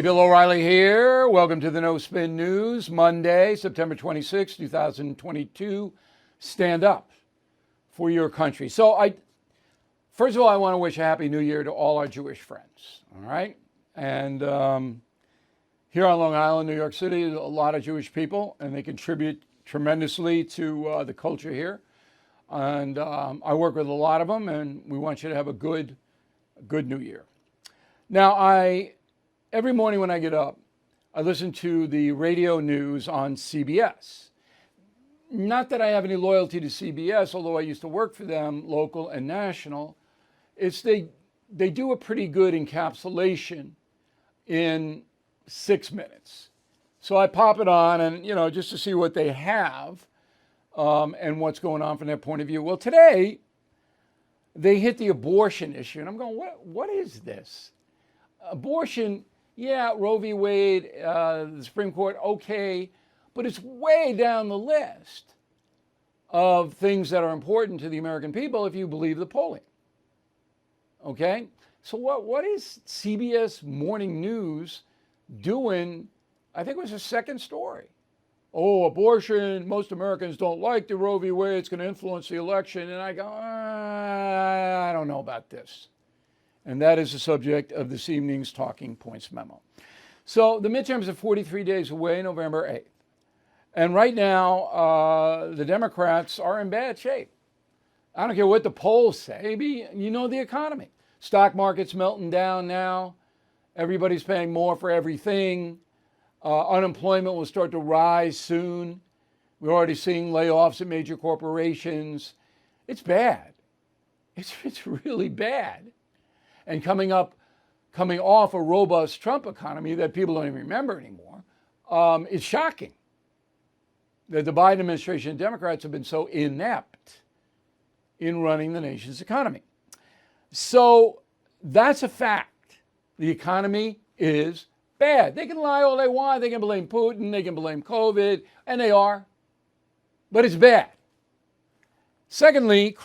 Bill O'Reilly here. Welcome to the No Spin News, Monday, September 26, 2022. Stand up for your country. First of all, I want to wish a Happy New Year to all our Jewish friends, all right? And here on Long Island, New York City, a lot of Jewish people, and they contribute tremendously to the culture here. And I work with a lot of them, and we want you to have a good New Year. Now, every morning when I get up, I listen to the radio news on CBS. Not that I have any loyalty to CBS, although I used to work for them, local and national. They do a pretty good encapsulation in 6 minutes. So I pop it on and, just to see what they have and what's going on from their point of view. Well, today they hit the abortion issue, and I'm going, what is this? Abortion, yeah, Roe v. Wade, the Supreme Court, okay, but it's way down the list of things that are important to the American people if you believe the polling. Okay? So what is CBS Morning News doing? I think it was a second story. Oh, abortion, most Americans don't like the Roe v. Wade, it's going to influence the election. And I go, I don't know about this. And that is the subject of this evening's Talking Points memo. So the midterms are 43 days away, November 8th. And right now, the Democrats are in bad shape. I don't care what the polls say. The economy. Stock market's melting down now. Everybody's paying more for everything. Unemployment will start to rise soon. We're already seeing layoffs at major corporations. It's bad. It's really bad. And coming off a robust Trump economy that people don't even remember anymore, it's shocking that the Biden administration and Democrats have been so inept in running the nation's economy. So that's a fact. The economy is bad. They can lie all they want. They can blame Putin. They can blame COVID, and they are. But it's bad. Secondly,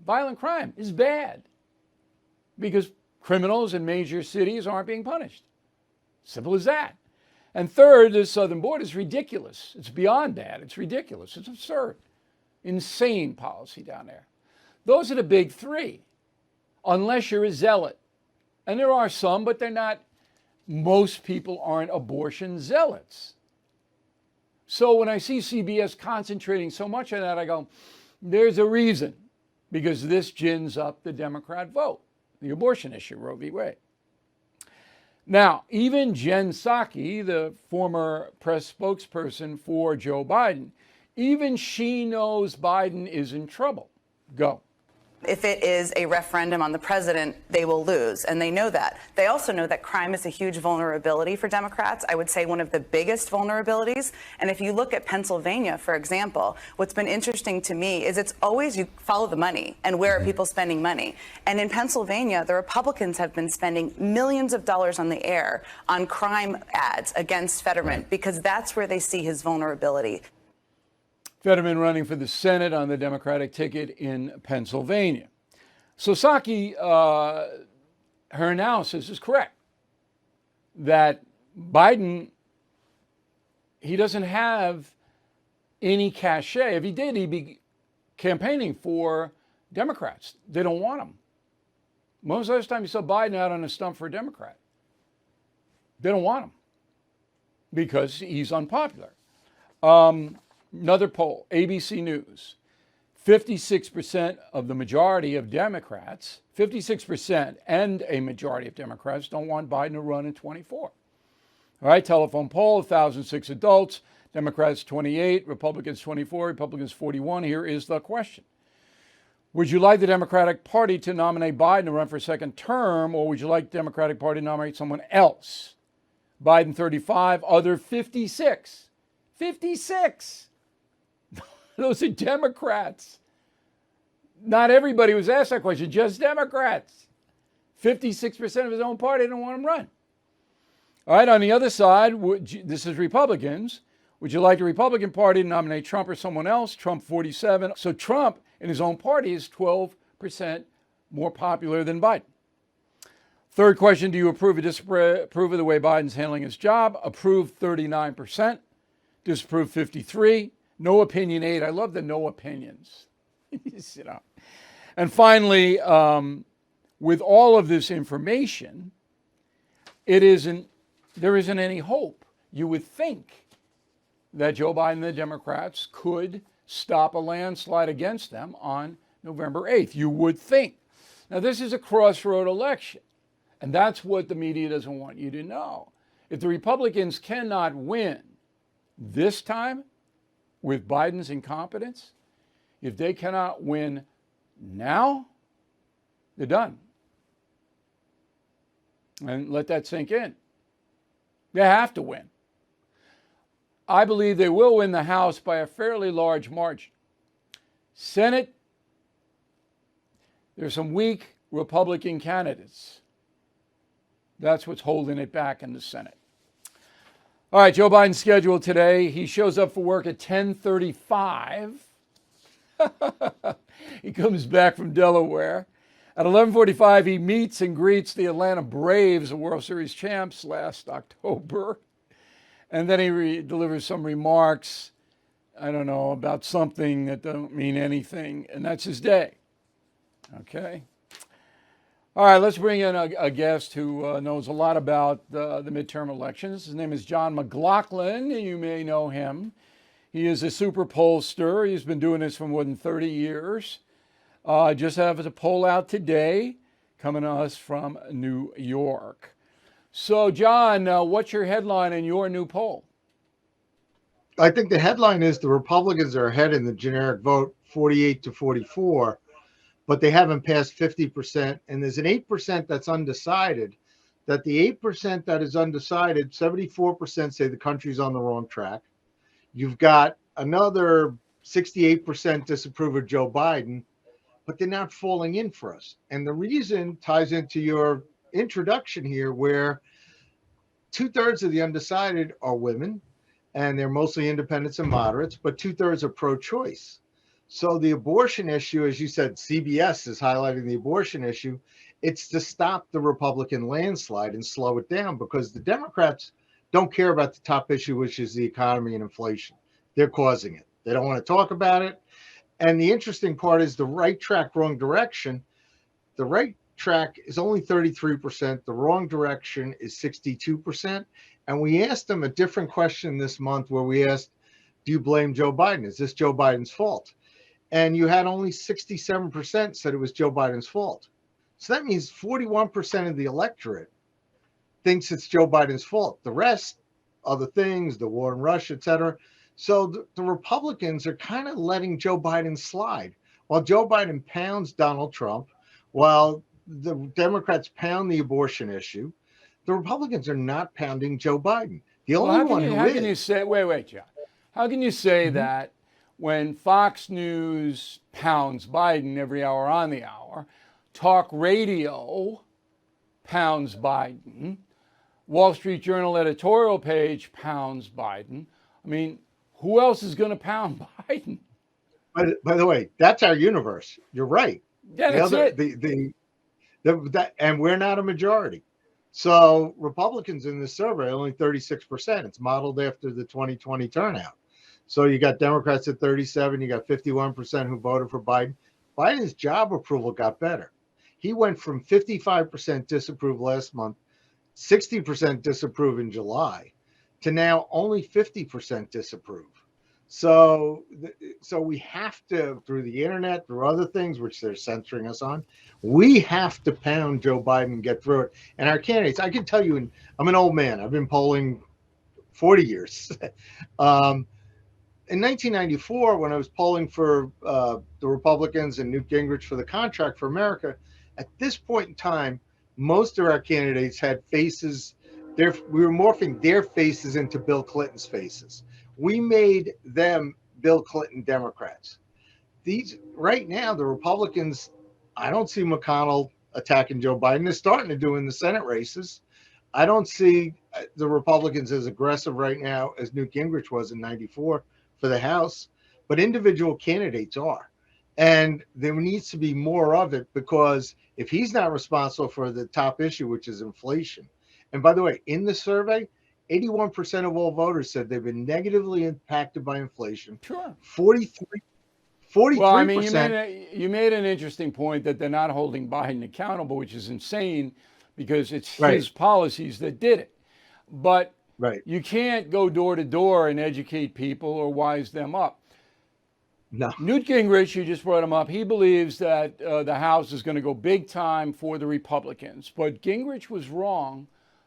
violent crime is bad, because criminals in major cities aren't being punished. Simple as that. And third, the southern border is ridiculous. It's beyond bad. It's ridiculous. It's absurd. Insane policy down there. Those are the big three, unless you're a zealot. And there are some, but they're not. Most people aren't abortion zealots. So when I see CBS concentrating so much on that, I go, there's a reason, because this gins up the Democrat vote. The abortion issue, Roe v. Wade. Now, even Jen Psaki, the former press spokesperson for Joe Biden, even she knows Biden is in trouble. Go. If it is a referendum on the president, they will lose, and they know that. They also know that crime is a huge vulnerability for Democrats. I would say one of the biggest vulnerabilities. And if you look at Pennsylvania, for example, what's been interesting to me is it's always you follow the money and where are people spending money. And in Pennsylvania, the Republicans have been spending millions of dollars on the air on crime ads against Fetterman, because that's where they see his vulnerability. Fetterman running for the Senate on the Democratic ticket in Pennsylvania. So Psaki, her analysis is correct, that Biden, he doesn't have any cachet. If he did, he'd be campaigning for Democrats. They don't want him. Most of the time you saw Biden out on a stump for a Democrat. They don't want him because he's unpopular. Another poll, ABC News, 56% of the majority of Democrats, 56% and a majority of Democrats don't want Biden to run in 24. All right, telephone poll, 1,006 adults, Democrats 28, Republicans 24, Republicans 41. Here is the question. Would you like the Democratic Party to nominate Biden to run for a second term, or would you like the Democratic Party to nominate someone else? Biden 35, other 56. 56! Those are Democrats. Not everybody was asked that question, just Democrats. 56% of his own party didn't want him to run. All right, on the other side, this is Republicans. Would you like the Republican Party to nominate Trump or someone else? Trump 47. So Trump in his own party is 12% more popular than Biden. Third question, do you approve or disapprove of the way Biden's handling his job? Approve 39%, disapprove 53%, no opinion 8%. I love the no opinions. You know. And finally, with all of this information, there isn't any hope. You would think that Joe Biden and the Democrats could stop a landslide against them on November 8th. You would think. Now, this is a crossroad election, and that's what the media doesn't want you to know. If the Republicans cannot win this time with Biden's incompetence, if they cannot win now, they're done. And let that sink in. They have to win. I believe they will win the House by a fairly large margin. Senate, there's some weak Republican candidates. That's what's holding it back in the Senate. All right, Joe Biden's schedule today. He shows up for work at 10:35. He comes back from Delaware. At 11:45, he meets and greets the Atlanta Braves, the World Series champs last October. And then he delivers some remarks, I don't know, about something that don't mean anything. And that's his day. Okay. All right, let's bring in a guest who knows a lot about the midterm elections. His name is John McLaughlin. You may know him. He is a super pollster. He's been doing this for more than 30 years. Just have a poll out today coming to us from New York. So, John, what's your headline in your new poll? I think the headline is the Republicans are ahead in the generic vote, 48 to 44, but they haven't passed 50%. And there's an 8% that's undecided. That the 8% that is undecided, 74% say the country's on the wrong track. You've got another 68% disapprove of Joe Biden, but they're not falling in for us. And the reason ties into your introduction here, where 2/3 of the undecided are women, and they're mostly independents and moderates, but 2/3 are pro-choice. So the abortion issue, as you said, CBS is highlighting the abortion issue. It's to stop the Republican landslide and slow it down, because the Democrats don't care about the top issue, which is the economy and inflation. They're causing it. They don't want to talk about it. And the interesting part is the right track, wrong direction. The right track is only 33%. The wrong direction is 62%. And we asked them a different question this month, where we asked, do you blame Joe Biden? Is this Joe Biden's fault? And you had only 67% said it was Joe Biden's fault. So that means 41% of the electorate thinks it's Joe Biden's fault. The rest, other things, the war in Russia, et cetera. So the Republicans are kind of letting Joe Biden slide. While Joe Biden pounds Donald Trump, while the Democrats pound the abortion issue, the Republicans are not pounding Joe Biden. The only one who is. How can you say, wait, John. How can you say that when Fox News pounds Biden every hour on the hour, talk radio pounds Biden, Wall Street Journal editorial page pounds Biden? I mean, who else is going to pound Biden? By the way, that's our universe. You're right. Yeah, that's it. And we're not a majority. So Republicans in this survey, only 36%. It's modeled after the 2020 turnout. So you got Democrats at 37. You got 51% who voted for Biden. Biden's job approval got better. He went from 55% disapprove last month, 60% disapprove in July, to now only 50% disapprove. So we have to, through the internet, through other things, which they're censoring us on, we have to pound Joe Biden and get through it. And our candidates, I can tell you, I'm an old man. I've been polling 40 years. In 1994, when I was polling for the Republicans and Newt Gingrich for the Contract for America, at this point in time, most of our candidates had faces. We were morphing their faces into Bill Clinton's faces. We made them Bill Clinton Democrats. These right now, the Republicans, I don't see McConnell attacking Joe Biden. They're starting to do in the Senate races. I don't see the Republicans as aggressive right now as Newt Gingrich was in '94 for the House, but individual candidates are. And there needs to be more of it, because if he's not responsible for the top issue, which is inflation. And by the way, in the survey, 81% of all voters said they've been negatively impacted by inflation. Sure. 43, Well, I mean, 43%. you made an interesting point that they're not holding Biden accountable, which is insane because it's Right. his policies that did it. But Right. you can't go door to door and educate people or wise them up. No. Newt Gingrich, you just brought him up, he believes that the House is going to go big time for the Republicans. But Gingrich was wrong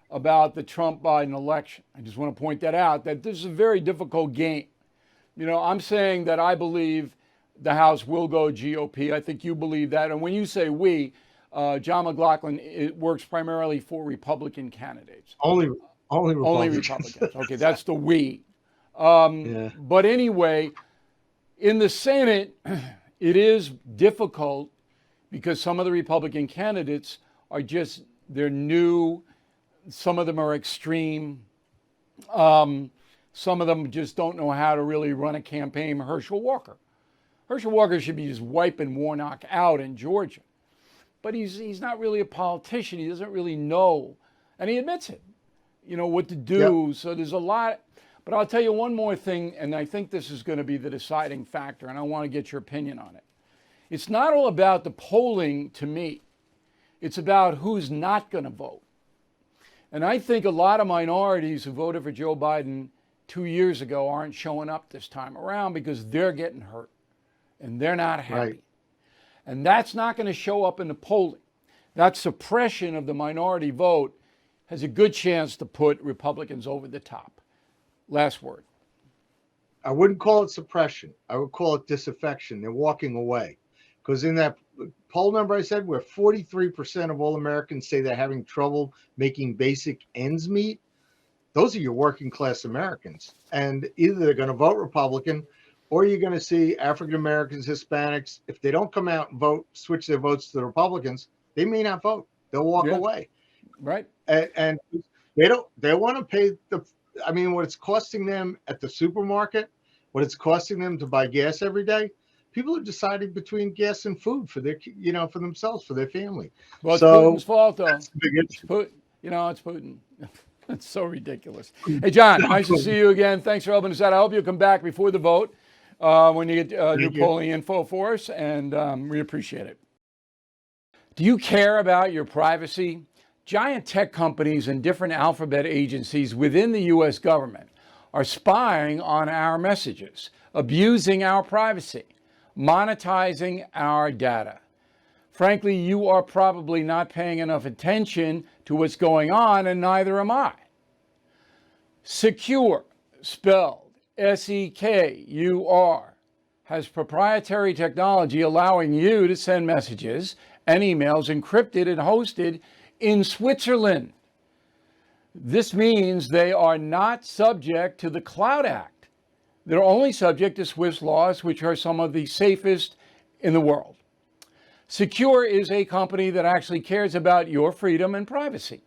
about the Trump-Biden election. I just want to point that out, that this is a very difficult game. You know, I'm saying that I believe the House will go GOP. I think you believe that. And when you say we, John McLaughlin, it works primarily for Republican candidates. Only Republicans. Only Republicans. Okay, that's the we. Yeah. But anyway, in the Senate, it is difficult because some of the Republican candidates are just, they're new. Some of them are extreme. Some of them just don't know how to really run a campaign. Herschel Walker should be just wiping Warnock out in Georgia. But he's not really a politician. He doesn't really know. And he admits it, you know, what to do. Yep. So there's a lot. But I'll tell you one more thing, and I think this is going to be the deciding factor, and I want to get your opinion on it. It's not all about the polling to me. It's about who's not going to vote. And I think a lot of minorities who voted for Joe Biden 2 years ago aren't showing up this time around because they're getting hurt and they're not happy. Right. And that's not going to show up in the polling. That suppression of the minority vote has a good chance to put Republicans over the top. Last word. I wouldn't call it suppression. I would call it disaffection. They're walking away. Because in that poll number I said, where 43% of all Americans say they're having trouble making basic ends meet, those are your working class Americans. And either they're going to vote Republican, or you're going to see African Americans, Hispanics, if they don't come out and vote, switch their votes to the Republicans, they may not vote. They'll walk away. Right. And they want to pay what it's costing them at the supermarket, what it's costing them to buy gas every day. People are deciding between gas and food for their, for themselves, for their family. Well, it's Putin's fault, though. That's the big issue. It's Putin. It's so ridiculous. Hey, John, nice to see you again. Thanks for helping us out. I hope you'll come back before the vote when you get new polling info for us, and we appreciate it. Do you care about your privacy? Giant tech companies and different alphabet agencies within the U.S. government are spying on our messages, abusing our privacy, monetizing our data. Frankly, you are probably not paying enough attention to what's going on, and neither am I. Secure, spelled S-E-K-U-R, has proprietary technology allowing you to send messages and emails encrypted and hosted in Switzerland. This means they are not subject to the Cloud Act. They're only subject to Swiss laws, which are some of the safest in the world. Secure is a company that actually cares about your freedom and privacy.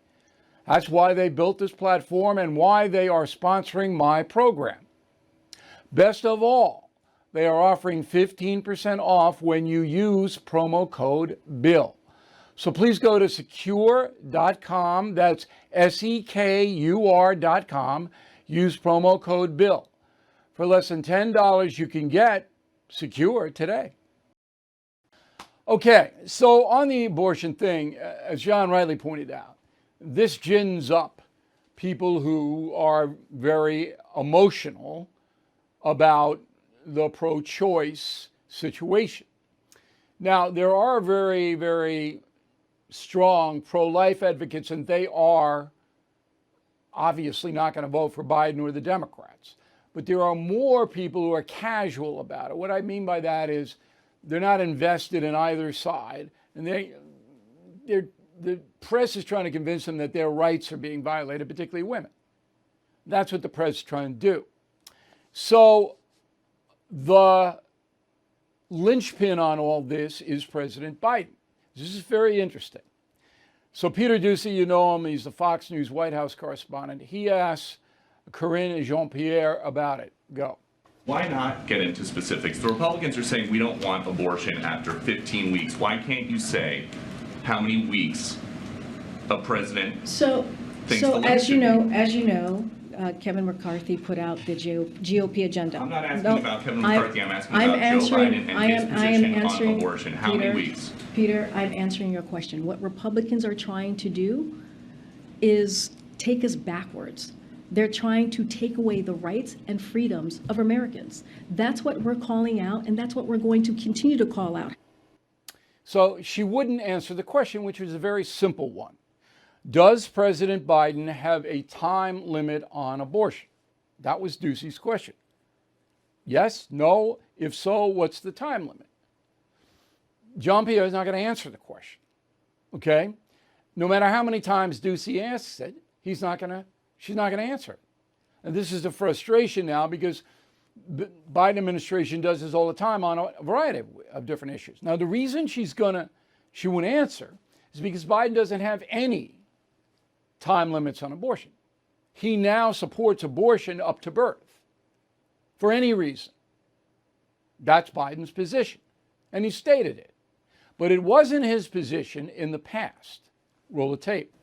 That's why they built this platform and why they are sponsoring my program. Best of all, they are offering 15% off when you use promo code BILL. So please go to secure.com, that's SEKUR.com, use promo code BILL. For less than $10, you can get Secure today. Okay, so on the abortion thing, as John rightly pointed out, this gins up people who are very emotional about the pro-choice situation. Now, there are very, very strong pro-life advocates, and they are obviously not going to vote for Biden or the Democrats. But there are more people who are casual about it. What I mean by that is they're not invested in either side, and the press is trying to convince them that their rights are being violated, particularly women. That's what the press is trying to do. So the linchpin on all this is President Biden. This is very interesting. So Peter Doocy, you know him, he's the Fox News White House correspondent. He asked Karine Jean-Pierre about it. Go. Why not get into specifics? The Republicans are saying we don't want abortion after 15 weeks. Why can't you say how many weeks a president thinks the limit as you should be? know, Kevin McCarthy put out the GOP agenda. I'm not asking about Kevin McCarthy. I'm asking about Joe Biden and his position on abortion. How many weeks? Peter, I'm answering your question. What Republicans are trying to do is take us backwards. They're trying to take away the rights and freedoms of Americans. That's what we're calling out, and that's what we're going to continue to call out. So she wouldn't answer the question, which was a very simple one. Does President Biden have a time limit on abortion? That was Ducey's question. Yes, no, if so, what's the time limit? Jean-Pierre is not going to answer the question, okay? No matter how many times Ducey asks it, she's not going to answer it. And this is the frustration now because the Biden administration does this all the time on a variety of different issues. Now, the reason she won't answer is because Biden doesn't have any time limits on abortion. He now supports abortion up to birth for any reason. That's Biden's position, and he stated it. But it wasn't his position in the past. Roll the tape.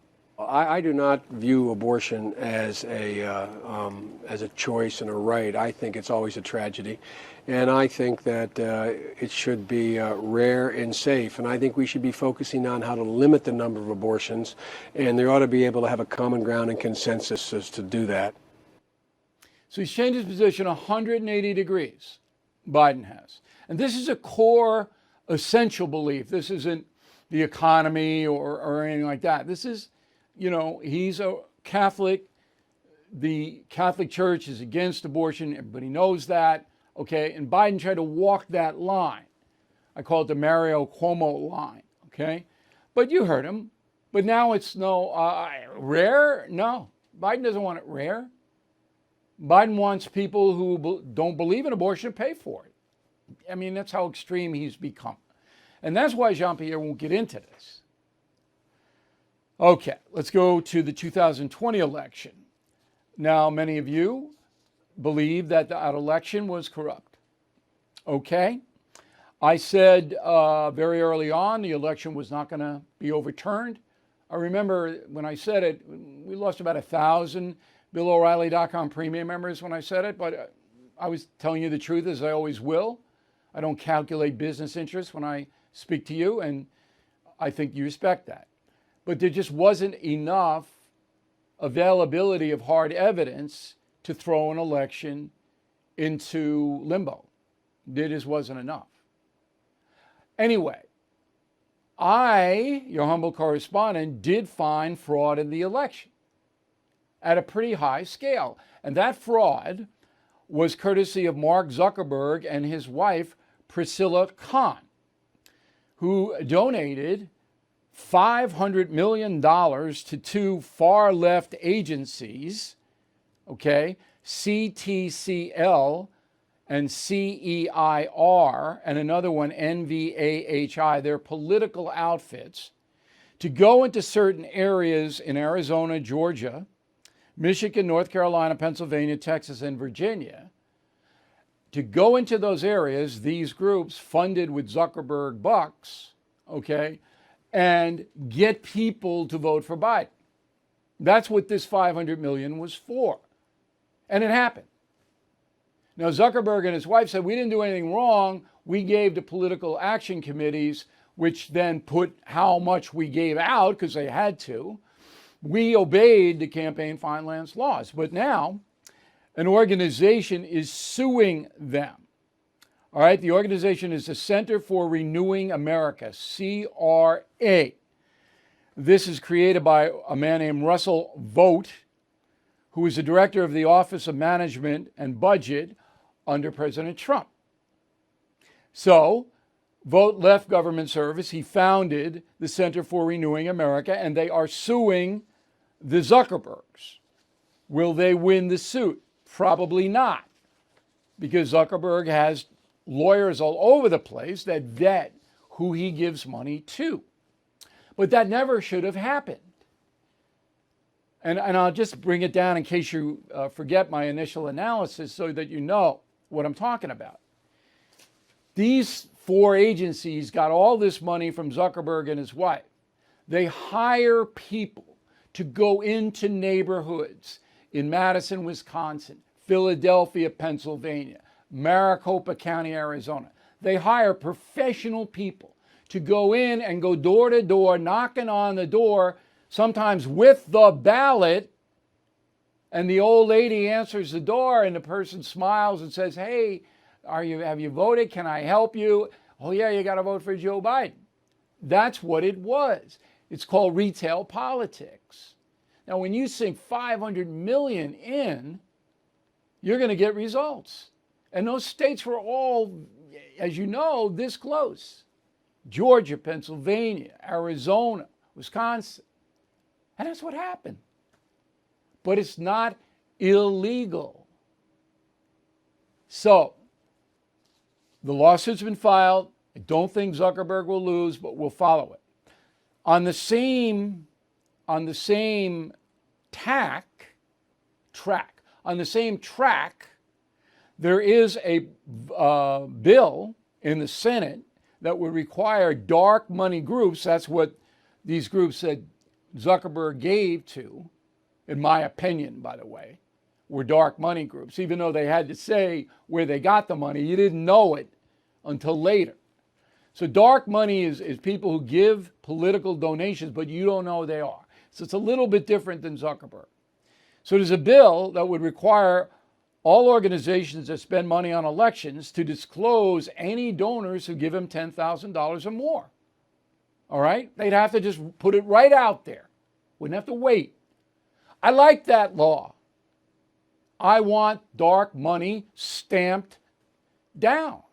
I do not view abortion as a choice and a right. I think it's always a tragedy, and I think that it should be rare and safe. And I think we should be focusing on how to limit the number of abortions, and there ought to be able to have a common ground and consensus as to do that. So he's changed his position 180 degrees. Biden has, and this is a core, essential belief. This isn't the economy or anything like that. This is, he's a Catholic. The Catholic Church is against abortion. Everybody knows that. Okay. And Biden tried to walk that line. I call it the Mario Cuomo line. Okay. But you heard him. But now it's rare. No, Biden doesn't want it rare. Biden wants people who don't believe in abortion to pay for it. I mean, that's how extreme he's become. And that's why Jean-Pierre won't get into this. Okay, let's go to the 2020 election. Now, many of you believe that that election was corrupt. Okay, I said very early on the election was not going to be overturned. I remember when I said it, we lost about 1,000 BillO'Reilly.com premium members when I said it, but I was telling you the truth, as I always will. I don't calculate business interests when I speak to you, and I think you respect that. But there just wasn't enough availability of hard evidence to throw an election into limbo. There just wasn't enough. Anyway, I, your humble correspondent, did find fraud in the election at a pretty high scale. And that fraud was courtesy of Mark Zuckerberg and his wife, Priscilla Khan, who donated $500 million to two far-left agencies, okay, CTCL and CEIR, and another one, NVAHI. They're political outfits, to go into certain areas in Arizona, Georgia, Michigan, North Carolina, Pennsylvania, Texas, and Virginia. To go into those areas, these groups funded with Zuckerberg bucks, okay, and get people to vote for Biden. That's what this $500 million was for. And it happened. Now, Zuckerberg and his wife said, we didn't do anything wrong. We gave to political action committees, which then put how much we gave out because they had to. We obeyed the campaign finance laws. But now an organization is suing them. All right, the organization is the Center for Renewing America, CRA. This is created by a man named Russell Vogt, who is the director of the Office of Management and Budget under President Trump. So, Vogt left government service. He founded the Center for Renewing America, and they are suing the Zuckerbergs. Will they win the suit? Probably not, because Zuckerberg has lawyers all over the place that vet who he gives money to. But that never should have happened. And I'll just bring it down in case you forget my initial analysis so that you know. what I'm talking about. These 4 agencies got all this money from Zuckerberg and his wife. They hire people to go into neighborhoods in Madison, Wisconsin, Philadelphia, Pennsylvania, Maricopa County, Arizona. They hire professional people to go in and go door to door, knocking on the door, sometimes with the ballot. And the old lady answers the door and the person smiles and says, hey, have you voted? Can I help you? Oh yeah, you got to vote for Joe Biden. That's what it was. It's called retail politics. Now, when you sink 500 million in, you're going to get results. And those states were all, as you know, this close. Georgia, Pennsylvania, Arizona, Wisconsin. And that's what happened. But it's not illegal. So, the lawsuit's been filed. I don't think Zuckerberg will lose, but we'll follow it. On the same track, there is a bill in the Senate that would require dark money groups. That's what these groups said Zuckerberg gave to, in my opinion, by the way, were dark money groups. Even though they had to say where they got the money, you didn't know it until later. So dark money is people who give political donations, but you don't know who they are. So it's a little bit different than Zuckerberg. So there's a bill that would require all organizations that spend money on elections to disclose any donors who give them $10,000 or more. All right? They'd have to just put it right out there. Wouldn't have to wait. I like that law. I want dark money stamped down.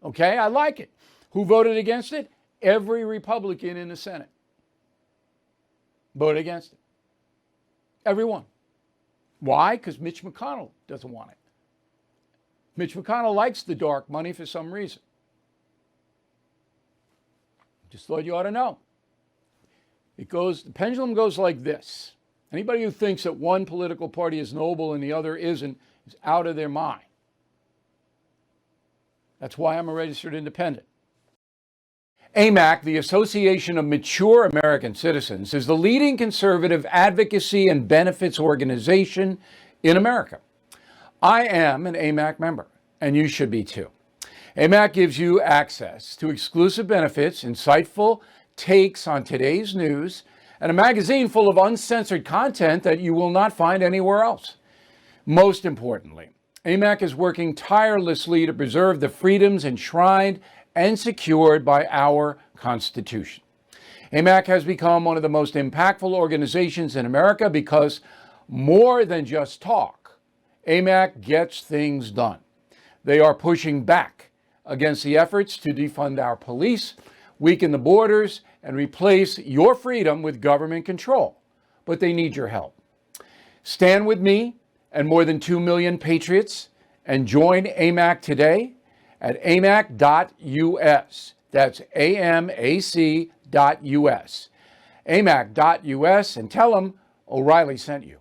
Okay? I like it. Who voted against it? Every Republican in the Senate voted against it. Everyone. Why? Because Mitch McConnell doesn't want it. Mitch McConnell likes the dark money for some reason. Just thought you ought to know. The pendulum goes like this. Anybody who thinks that one political party is noble and the other isn't is out of their mind. That's why I'm a registered independent. AMAC, the Association of Mature American Citizens, is the leading conservative advocacy and benefits organization in America. I am an AMAC member, and you should be too. AMAC gives you access to exclusive benefits, insightful takes on today's news, and a magazine full of uncensored content that you will not find anywhere else. Most importantly, AMAC is working tirelessly to preserve the freedoms enshrined and secured by our Constitution. AMAC has become one of the most impactful organizations in America because more than just talk, AMAC gets things done. They are pushing back against the efforts to defund our police, weaken the borders, and replace your freedom with government control. But they need your help. Stand with me and more than 2 million patriots and join AMAC today at amac.us. That's AMAC.us. amac.us, and tell them O'Reilly sent you.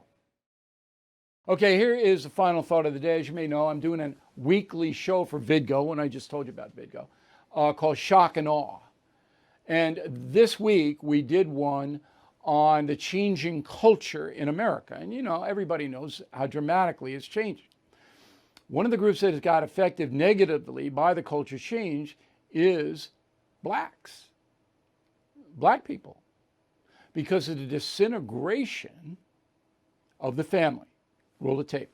Okay, here is the final thought of the day. As you may know, I'm doing a weekly show for Vidgo, and I just told you about Vidgo, called Shock and Awe. And this week we did one on the changing culture in America. And you know, everybody knows how dramatically it's changing. One of the groups that has got affected negatively by the culture change is blacks, black people, because of the disintegration of the family. Roll the tape.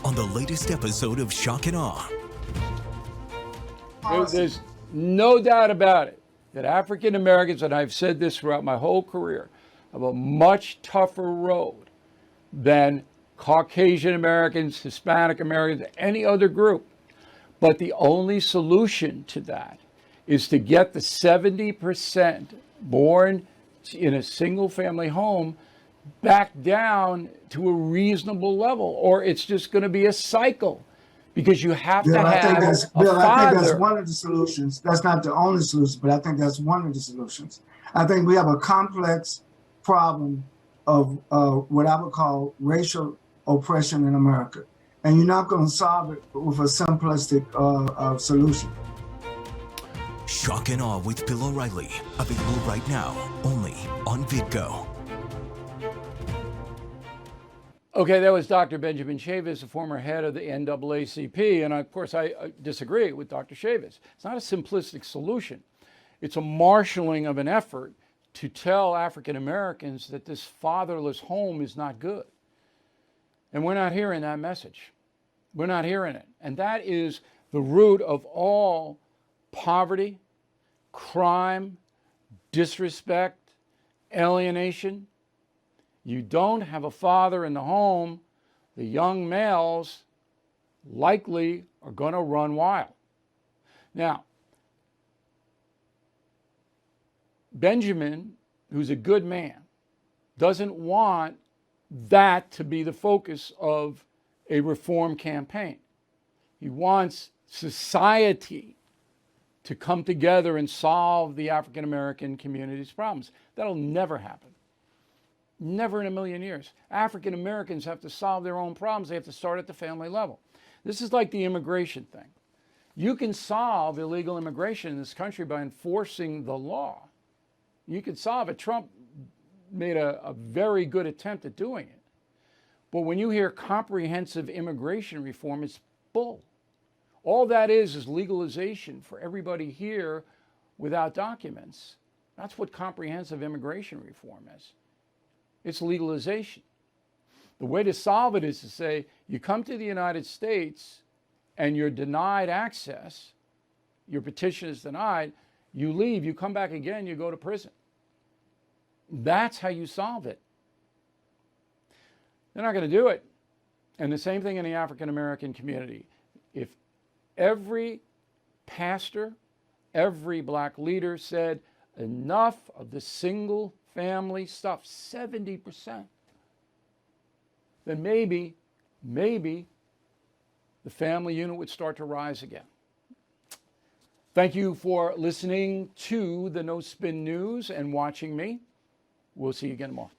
On the latest episode of Shock and Awe. There's no doubt about it that African Americans, and I've said this throughout my whole career, have a much tougher road than Caucasian Americans, Hispanic Americans, any other group. But the only solution to that is to get the 70% born in a single family home back down to a reasonable level, or it's just going to be a cycle. Because you have to have I think a father. I think that's one of the solutions. That's not the only solution, but I think that's one of the solutions. I think we have a complex problem of what I would call racial oppression in America. And you're not going to solve it with a simplistic solution. Shock and Awe with Bill O'Reilly. Available right now, only on VidGo. Okay, that was Dr. Benjamin Chavis, the former head of the NAACP. And of course, I disagree with Dr. Chavis. It's not a simplistic solution. It's a marshaling of an effort to tell African Americans that this fatherless home is not good. And we're not hearing that message. We're not hearing it. And that is the root of all poverty, crime, disrespect, alienation. You don't have a father in the home, the young males likely are going to run wild. Now, Benjamin, who's a good man, doesn't want that to be the focus of a reform campaign. He wants society to come together and solve the African American community's problems. That'll never happen. Never in a million years. African Americans have to solve their own problems. They have to start at the family level. This is like the immigration thing. You can solve illegal immigration in this country by enforcing the law. You can solve it. Trump made a very good attempt at doing it. But when you hear comprehensive immigration reform, it's bull. All that is legalization for everybody here without documents. That's what comprehensive immigration reform is. It's legalization. The way to solve it is to say, you come to the United States and you're denied access, your petition is denied, you leave, you come back again, you go to prison. That's how you solve it. They're not going to do it. And the same thing in the African American community. If every pastor, every black leader said, enough of the single family stuff, 70%, then maybe the family unit would start to rise again. Thank you for listening to the No Spin News and watching me. We'll see you again tomorrow.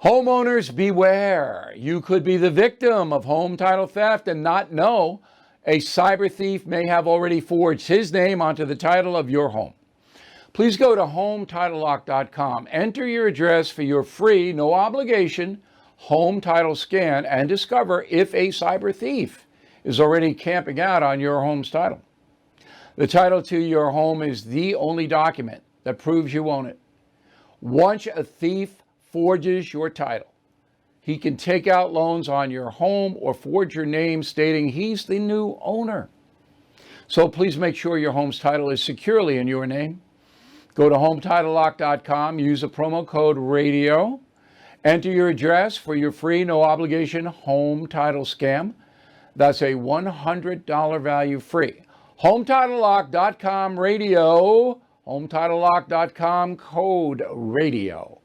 Homeowners, beware. You could be the victim of home title theft and not know. A cyber thief may have already forged his name onto the title of your home. Please go to HomeTitleLock.com. Enter your address for your free, no obligation, home title scan and discover if a cyber thief is already camping out on your home's title. The title to your home is the only document that proves you own it. Once a thief forges your title, he can take out loans on your home or forge your name stating he's the new owner. So please make sure your home's title is securely in your name. Go to HomeTitleLock.com, use the promo code RADIO, enter your address for your free, no obligation home title scam. That's a $100 value free. HomeTitleLock.com, RADIO, HomeTitleLock.com, code RADIO.